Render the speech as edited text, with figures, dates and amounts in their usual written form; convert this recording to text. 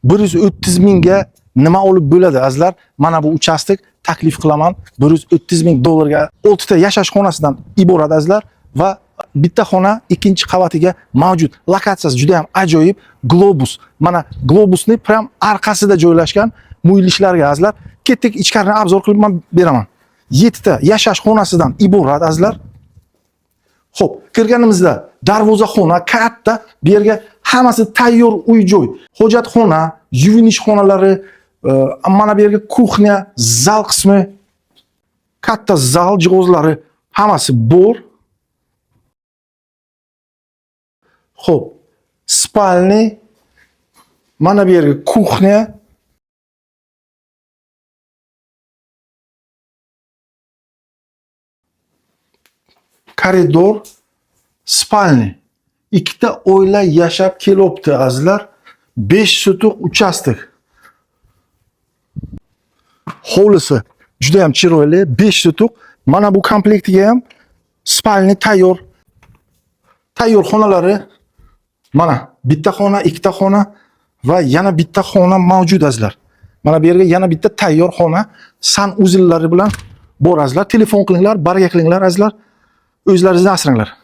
130 mingga nima olib bo'ladi azizlar? Mana bu uchastik taklif qilaman. 130 ming dollarga 6 ta yashash xonasidan iborat azizlar va bitta xona ikkinchi qavatiga mavjud. Lokatsiyasi juda ham ajoyib. Globus. Mana globusning pram orqasida joylashgan muyilishlarga azizlar. Ketdik, ichkarini obzor qilib men beraman. 7 ta yashash xonasidan iborat azizlar. Xo'p, kirganimizda darvozaxona katta, bu yerga hammasi tayyor uy-joy. Hojatxona, yuvinish xonalari, mana bu yerga kuxnya, zal qismi, katta zal jihozlari hammasi bor. Xo'p, spalni, mana bu yerga kuxnya, koridor, spalni. Ikkita oila yashab kelibdi azizlar. 5 sotuq uchastik. Hovlisi juda ham chiroyli, 5 sotuq. Mana bu komplektiga ham spalni tayyor. Tayyor xonalari mana bitta xona, ikkita xona va yana bitta xona mavjud azizlar. Mana bu yerga yana bitta tayyor xona sanuzillari bilan bor azizlar. Telefon qilinglar, barga qilinglar azizlar. O'zlaringizni asranglar.